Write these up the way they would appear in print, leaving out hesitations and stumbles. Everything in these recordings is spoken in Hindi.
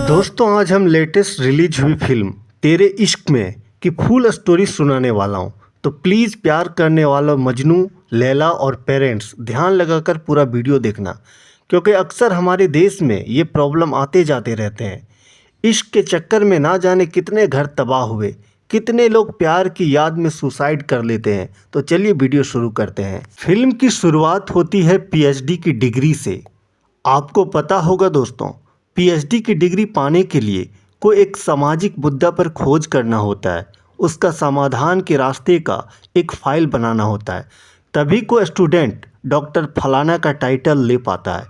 दोस्तों आज हम लेटेस्ट रिलीज हुई फिल्म तेरे इश्क में की फुल स्टोरी सुनाने वाला हूँ। तो प्लीज़ प्यार करने वाला मजनू, लैला और पेरेंट्स ध्यान लगाकर पूरा वीडियो देखना, क्योंकि अक्सर हमारे देश में ये प्रॉब्लम आते जाते रहते हैं। इश्क के चक्कर में ना जाने कितने घर तबाह हुए, कितने लोग प्यार की याद में सुसाइड कर लेते हैं। तो चलिए वीडियो शुरू करते हैं। फिल्म की शुरुआत होती है पीएचडी की डिग्री से। आपको पता होगा दोस्तों, पीएचडी की डिग्री पाने के लिए को एक सामाजिक मुद्दा पर खोज करना होता है, उसका समाधान के रास्ते का एक फाइल बनाना होता है, तभी को स्टूडेंट डॉक्टर फलाना का टाइटल ले पाता है।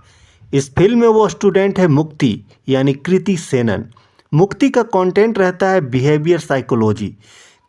इस फिल्म में वो स्टूडेंट है मुक्ति, यानी कृति सेनन। मुक्ति का कंटेंट रहता है बिहेवियर साइकोलॉजी,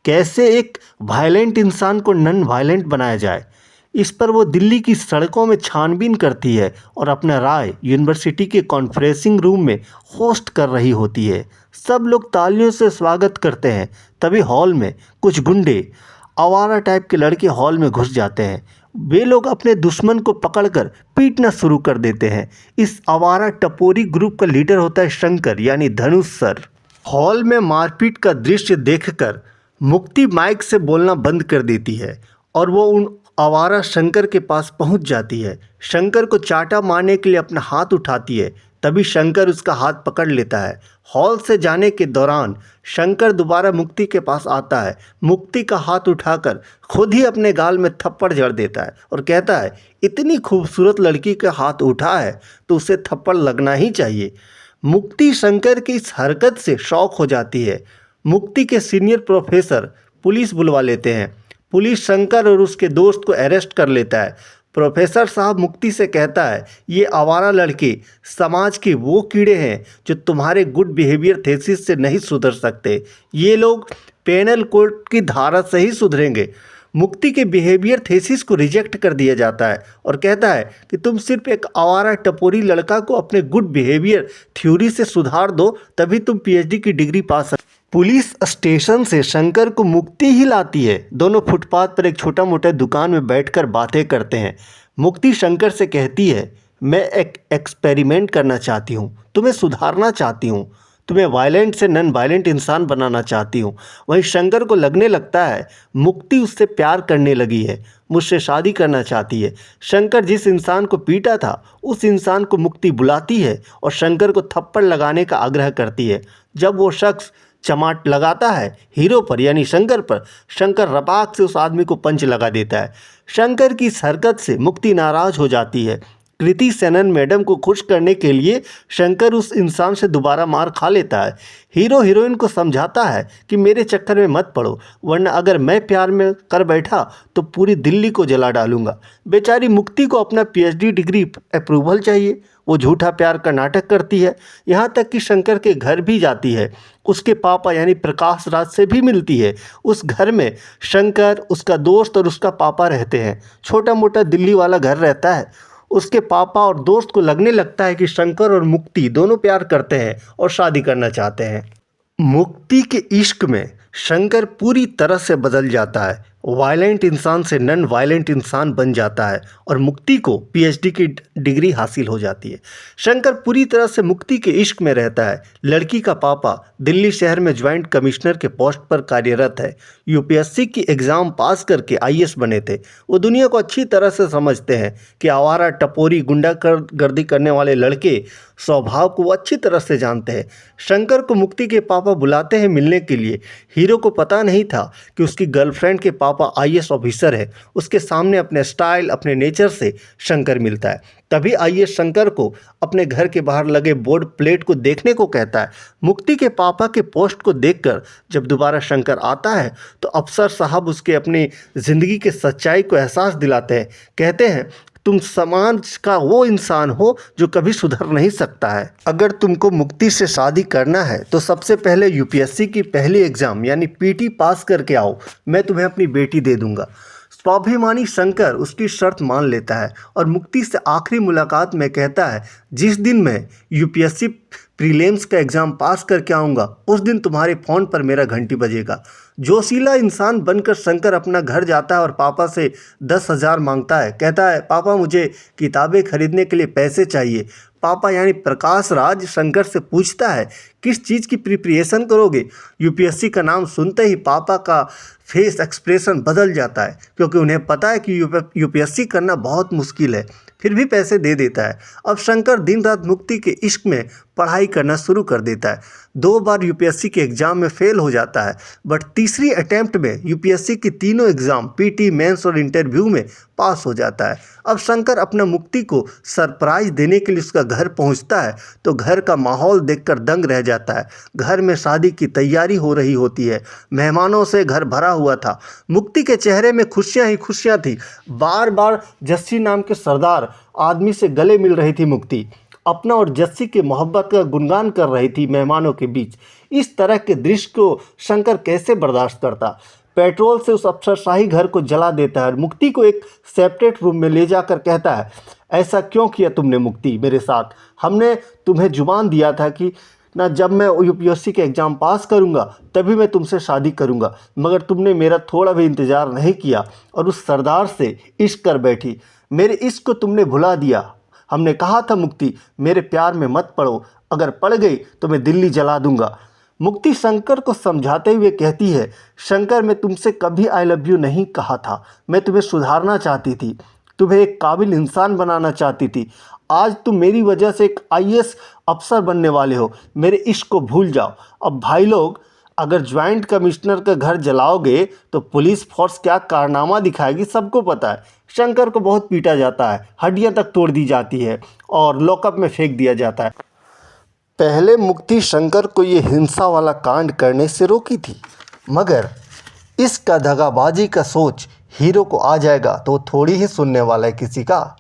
कैसे एक वायलेंट इंसान को नॉन वायलेंट बनाया जाए। इस पर वो दिल्ली की सड़कों में छानबीन करती है और अपना राय यूनिवर्सिटी के कॉन्फ्रेंसिंग रूम में होस्ट कर रही होती है। सब लोग तालियों से स्वागत करते हैं, तभी हॉल में कुछ गुंडे, आवारा टाइप के लड़के हॉल में घुस जाते हैं। वे लोग अपने दुश्मन को पकड़कर पीटना शुरू कर देते हैं। इस आवारा टपोरी ग्रुप का लीडर होता है शंकर, यानी धनुष सर। हॉल में मारपीट का दृश्य देखकर मुक्ति माइक से बोलना बंद कर देती है और वो उन आवारा शंकर के पास पहुंच जाती है। शंकर को चाटा मारने के लिए अपना हाथ उठाती है, तभी शंकर उसका हाथ पकड़ लेता है। हॉल से जाने के दौरान शंकर दोबारा मुक्ति के पास आता है, मुक्ति का हाथ उठाकर खुद ही अपने गाल में थप्पड़ जड़ देता है और कहता है, इतनी खूबसूरत लड़की का हाथ उठा है तो उसे थप्पड़ लगना ही चाहिए। मुक्ति शंकर की इस हरकत से शॉक हो जाती है। मुक्ति के सीनियर प्रोफेसर पुलिस बुलवा लेते हैं। पुलिस शंकर और उसके दोस्त को अरेस्ट कर लेता है। प्रोफेसर साहब मुक्ति से कहता है, ये आवारा लड़के समाज के वो कीड़े हैं जो तुम्हारे गुड बिहेवियर थेसिस से नहीं सुधर सकते। ये लोग पेनल कोड की धारा से ही सुधरेंगे। मुक्ति के बिहेवियर थेसिस को रिजेक्ट कर दिया जाता है और कहता है कि तुम सिर्फ एक आवारा टपोरी लड़का को अपने गुड बिहेवियर थ्योरी से सुधार दो, तभी तुम पीएचडी की डिग्री पा सकते। पुलिस स्टेशन से शंकर को मुक्ति ही लाती है। दोनों फुटपाथ पर एक छोटा मोटा दुकान में बैठकर बातें करते हैं। मुक्ति शंकर से कहती है, मैं एक एक्सपेरिमेंट करना चाहती हूँ, तुम्हें सुधारना चाहती हूँ, तुम्हें वायलेंट से नॉन वायलेंट इंसान बनाना चाहती हूँ। वहीं शंकर को लगने लगता है मुक्ति उससे प्यार करने लगी है, मुझसे शादी करना चाहती है। शंकर जिस इंसान को पीटा था उस इंसान को मुक्ति बुलाती है और शंकर को थप्पड़ लगाने का आग्रह करती है। जब वो शख्स चमाट लगाता है हीरो पर, यानी शंकर पर, शंकर रपाक से उस आदमी को पंच लगा देता है। शंकर की इस हरकत से मुक्ति नाराज हो जाती है। कृति सेनन मैडम को खुश करने के लिए शंकर उस इंसान से दोबारा मार खा लेता है। हीरो हीरोइन को समझाता है कि मेरे चक्कर में मत पड़ो, वरना अगर मैं प्यार में कर बैठा तो पूरी दिल्ली को जला डालूंगा। बेचारी मुक्ति को अपना पीएचडी डिग्री अप्रूवल चाहिए, वो झूठा प्यार का नाटक करती है। यहाँ तक कि शंकर के घर भी जाती है, उसके पापा यानी प्रकाश राज से भी मिलती है। उस घर में शंकर, उसका दोस्त और उसका पापा रहते हैं। छोटा मोटा दिल्ली वाला घर रहता है। उसके पापा और दोस्त को लगने लगता है कि शंकर और मुक्ति दोनों प्यार करते हैं और शादी करना चाहते हैं। मुक्ति के इश्क में शंकर पूरी तरह से बदल जाता है, वायलेंट इंसान से नॉन वायलेंट इंसान बन जाता है और मुक्ति को पीएचडी की डिग्री हासिल हो जाती है। शंकर पूरी तरह से मुक्ति के इश्क में रहता है। लड़की का पापा दिल्ली शहर में ज्वाइंट कमिश्नर के पोस्ट पर कार्यरत है। यूपीएससी की एग्ज़ाम पास करके आईएएस बने थे। वो दुनिया को अच्छी तरह से समझते हैं कि आवारा टपोरी गुंडागर्दी करने वाले लड़के स्वभाव को वो अच्छी तरह से जानते हैं। शंकर को मुक्ति के पापा बुलाते हैं मिलने के लिए। हीरो को पता नहीं था कि उसकी गर्लफ्रेंड के पापा आईएएस ऑफिसर है। उसके सामने अपने स्टाइल, अपने नेचर से शंकर मिलता है। तभी आईएएस शंकर को अपने घर के बाहर लगे बोर्ड प्लेट को देखने को कहता है। मुक्ति के पापा के पोस्ट को देखकर जब दोबारा शंकर आता है तो अफसर साहब उसके अपनी ज़िंदगी के सच्चाई को एहसास दिलाते हैं। कहते हैं, तुम समाज का वो इंसान हो जो कभी सुधर नहीं सकता है। अगर तुमको मुक्ति से शादी करना है तो सबसे पहले यूपीएससी की पहली एग्ज़ाम यानी पीटी पास करके आओ, मैं तुम्हें अपनी बेटी दे दूंगा। स्वाभिमानी शंकर उसकी शर्त मान लेता है और मुक्ति से आखिरी मुलाकात में कहता है, जिस दिन मैं यूपीएससी प्रीलिम्स का एग्ज़ाम पास करके आऊँगा उस दिन तुम्हारे फ़ोन पर मेरा घंटी बजेगा। जोशीला इंसान बनकर शंकर अपना घर जाता है और पापा से 10,000 मांगता है। कहता है, पापा मुझे किताबें खरीदने के लिए पैसे चाहिए। पापा यानी प्रकाश राज शंकर से पूछता है, किस चीज़ की प्रिपरेशन करोगे? यूपीएससी का नाम सुनते ही पापा का फेस एक्सप्रेशन बदल जाता है, क्योंकि उन्हें पता है कि यूपीएससी करना बहुत मुश्किल है। फिर भी पैसे दे देता है। अब शंकर दिन रात मुक्ति के इश्क में पढ़ाई करना शुरू कर देता है। 2 बार यूपीएससी के एग्ज़ाम में फेल हो जाता है, बट तीसरी अटेम्प्ट में यूपीएससी की तीनों एग्ज़ाम पीटी, मेंस और इंटरव्यू में पास हो जाता है। अब शंकर अपना मुक्ति को सरप्राइज देने के लिए उसका घर पहुंचता है तो घर का माहौल देखकर दंग रह जाता है। घर में शादी की तैयारी हो रही होती है। मेहमानों से घर भरा हुआ था। मुक्ति के चेहरे में खुशियां ही खुशियां थी। बार बार जस्सी नाम के सरदार आदमी से गले मिल रही थी मुक्ति। अपना और जस्सी की मोहब्बत का गुणगान कर रही थी मेहमानों के बीच। इस तरह के दृश्य को शंकर कैसे बर्दाश्त करता? पेट्रोल से उस अफसरशाही घर को जला देता है और मुक्ति को एक सेपरेट रूम में ले जाकर कहता है, ऐसा क्यों किया तुमने मुक्ति मेरे साथ? हमने तुम्हें जुबान दिया था कि ना जब मैं यूपीएससी के एग्ज़ाम पास करूंगा तभी मैं तुमसे शादी करूंगा, मगर तुमने मेरा थोड़ा भी इंतज़ार नहीं किया और उस सरदार से इश्क कर बैठी। मेरे इश्क को तुमने भुला दिया। हमने कहा था मुक्ति, मेरे प्यार में मत पड़ो, अगर पड़ गई तो मैं दिल्ली जला दूंगा। मुक्ति शंकर को समझाते हुए कहती है, शंकर मैं तुमसे कभी आई लव यू नहीं कहा था। मैं तुम्हें सुधारना चाहती थी, तुम्हें एक काबिल इंसान बनाना चाहती थी। आज तुम मेरी वजह से एक आईएएस अफसर बनने वाले हो। मेरे इश्क को भूल जाओ। अब भाई लोग, अगर ज्वाइंट कमिश्नर का घर जलाओगे तो पुलिस फोर्स क्या कारनामा दिखाएगी सबको पता है। शंकर को बहुत पीटा जाता है, हड्डियां तक तोड़ दी जाती है और लॉकअप में फेंक दिया जाता है। पहले मुक्ति शंकर को ये हिंसा वाला कांड करने से रोकी थी, मगर इसका दगाबाजी का सोच हीरो को आ जाएगा तो वो थोड़ी ही सुनने वाला है किसी का।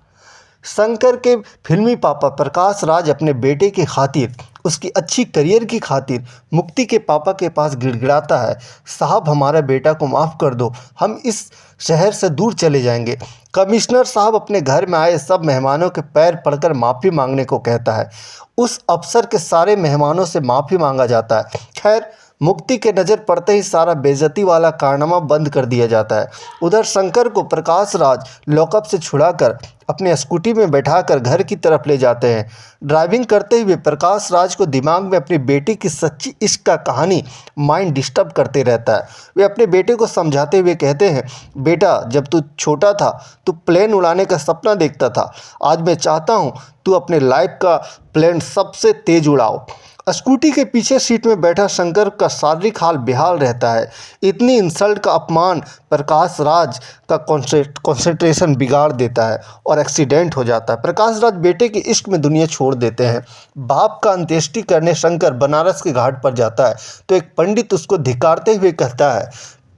शंकर के फिल्मी पापा प्रकाश राज अपने बेटे की खातिर, उसकी अच्छी करियर की खातिर मुक्ति के पापा के पास गिड़गिड़ाता है, साहब हमारा बेटा को माफ़ कर दो, हम इस शहर से दूर चले जाएंगे। कमिश्नर साहब अपने घर में आए सब मेहमानों के पैर पड़कर माफ़ी मांगने को कहता है। उस अफसर के सारे मेहमानों से माफ़ी मांगा जाता है। खैर, मुक्ति के नज़र पड़ते ही सारा बेइज्जती वाला कारनामा बंद कर दिया जाता है। उधर शंकर को प्रकाश राज लॉकअप से छुड़ाकर अपने स्कूटी में बैठाकर घर की तरफ ले जाते हैं। ड्राइविंग करते हुए प्रकाश राज को दिमाग में अपनी बेटी की सच्ची इश्क का कहानी माइंड डिस्टर्ब करते रहता है। वे अपने बेटे को समझाते हुए कहते हैं, बेटा जब तू छोटा था तू प्लेन उड़ाने का सपना देखता था, आज मैं चाहता हूँ तू अपने लाइफ का प्लेन सबसे तेज़ उड़ाओ। स्कूटी के पीछे सीट में बैठा शंकर का शारीरिक हाल बेहाल रहता है। इतनी इंसल्ट का अपमान प्रकाश राज का कंसंट्रेशन बिगाड़ देता है और एक्सीडेंट हो जाता है। प्रकाश राज बेटे के इश्क में दुनिया छोड़ देते हैं। बाप का अंत्येष्टि करने शंकर बनारस के घाट पर जाता है तो एक पंडित उसको धिक्कारते हुए कहता है,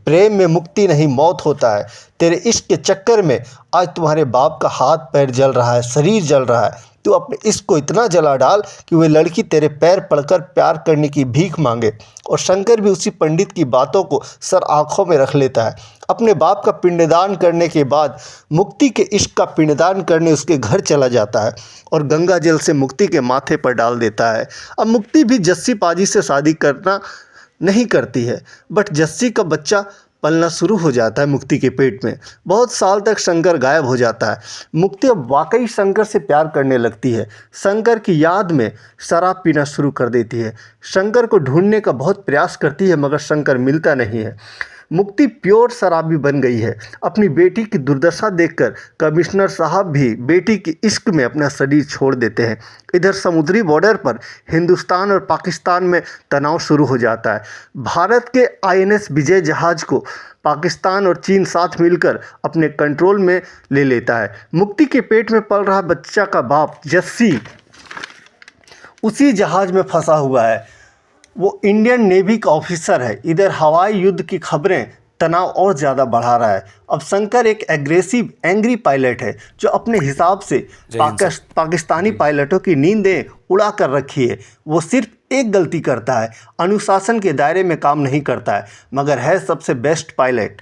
प्रेम में मुक्ति नहीं मौत होता है। तेरे इश्क के चक्कर में आज तुम्हारे बाप का हाथ पैर जल रहा है, शरीर जल रहा है। तू अपने इश्क को इतना जला डाल कि वह लड़की तेरे पैर पड़कर प्यार करने की भीख मांगे। और शंकर भी उसी पंडित की बातों को सर आंखों में रख लेता है। अपने बाप का पिंडदान करने के बाद मुक्ति के इश्क का पिंडदान करने उसके घर चला जाता है और गंगा जल से मुक्ति के माथे पर डाल देता है। अब मुक्ति भी जस्सी पाजी से शादी करना नहीं करती है, बट जस्सी का बच्चा पलना शुरू हो जाता है मुक्ति के पेट में। बहुत साल तक शंकर गायब हो जाता है। मुक्ति अब वाकई शंकर से प्यार करने लगती है। शंकर की याद में शराब पीना शुरू कर देती है। शंकर को ढूंढने का बहुत प्रयास करती है, मगर शंकर मिलता नहीं है। मुक्ति प्योर शराबी बन गई है। अपनी बेटी की दुर्दशा देखकर कमिश्नर साहब भी बेटी की इश्क में अपना शरीर छोड़ देते हैं। इधर समुद्री बॉर्डर पर हिंदुस्तान और पाकिस्तान में तनाव शुरू हो जाता है। भारत के आईएनएस विजय जहाज को पाकिस्तान और चीन साथ मिलकर अपने कंट्रोल में ले लेता है। मुक्ति के पेट में पल रहा बच्चा का बाप जस्सी उसी जहाज में फंसा हुआ है। वो इंडियन नेवी का ऑफिसर है। इधर हवाई युद्ध की खबरें तनाव और ज़्यादा बढ़ा रहा है। अब शंकर एक एग्रेसिव एंग्री पायलट है जो अपने हिसाब से पाकिस्तानी पायलटों की नींदें उड़ा कर रखी है। वो सिर्फ एक गलती करता है, अनुशासन के दायरे में काम नहीं करता है, मगर है सबसे बेस्ट पायलट।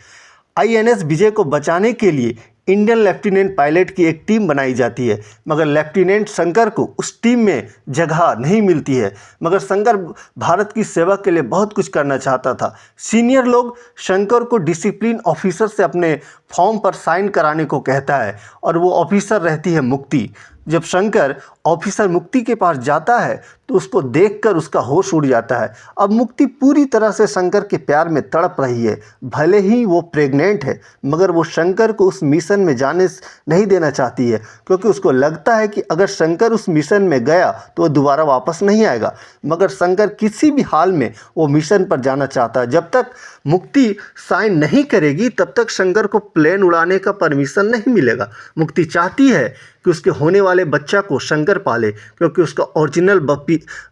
आईएनएस विजय को बचाने के लिए इंडियन लेफ्टिनेंट पायलट की एक टीम बनाई जाती है, मगर लेफ्टिनेंट शंकर को उस टीम में जगह नहीं मिलती है। मगर शंकर भारत की सेवा के लिए बहुत कुछ करना चाहता था। सीनियर लोग शंकर को डिसिप्लिन ऑफिसर से अपने फॉर्म पर साइन कराने को कहता है और वो ऑफिसर रहती है मुक्ति। जब शंकर ऑफिसर मुक्ति के पास जाता है तो उसको देखकर उसका होश उड़ जाता है। अब मुक्ति पूरी तरह से शंकर के प्यार में तड़प रही है। भले ही वो प्रेग्नेंट है, मगर वो शंकर को उस मिशन में जाने नहीं देना चाहती है, क्योंकि उसको लगता है कि अगर शंकर उस मिशन में गया तो वो दोबारा वापस नहीं आएगा। मगर शंकर किसी भी हाल में वो मिशन पर जाना चाहता है। जब तक मुक्ति साइन नहीं करेगी तब तक शंकर को प्लेन उड़ाने का परमिशन नहीं मिलेगा। मुक्ति चाहती है कि उसके होने वाले बच्चा को शंकर पाले, क्योंकि उसका ओरिजिनल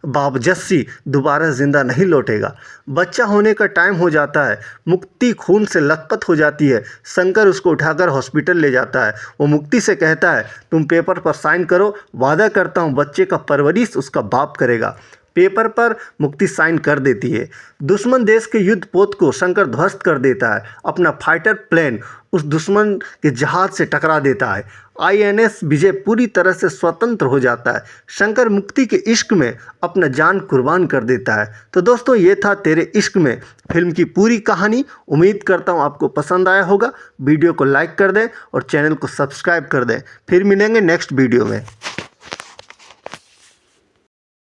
बाप जस्सी दोबारा जिंदा नहीं लौटेगा। बच्चा होने का टाइम हो जाता है। मुक्ति खून से लथपथ हो जाती है। शंकर उसको उठाकर हॉस्पिटल ले जाता है। वो मुक्ति से कहता है, तुम पेपर पर साइन करो, वादा करता हूँ बच्चे का परवरिश उसका बाप करेगा। पेपर पर मुक्ति साइन कर देती है। दुश्मन देश के युद्ध पोत को शंकर ध्वस्त कर देता है। अपना फाइटर प्लेन उस दुश्मन के जहाज से टकरा देता है। INS विजय पूरी तरह से स्वतंत्र हो जाता है। शंकर मुक्ति के इश्क में अपना जान कुर्बान कर देता है। तो दोस्तों, ये था तेरे इश्क में फिल्म की पूरी कहानी। उम्मीद करता हूँ आपको पसंद आया होगा। वीडियो को लाइक कर दें और चैनल को सब्सक्राइब कर दें। फिर मिलेंगे नेक्स्ट वीडियो में।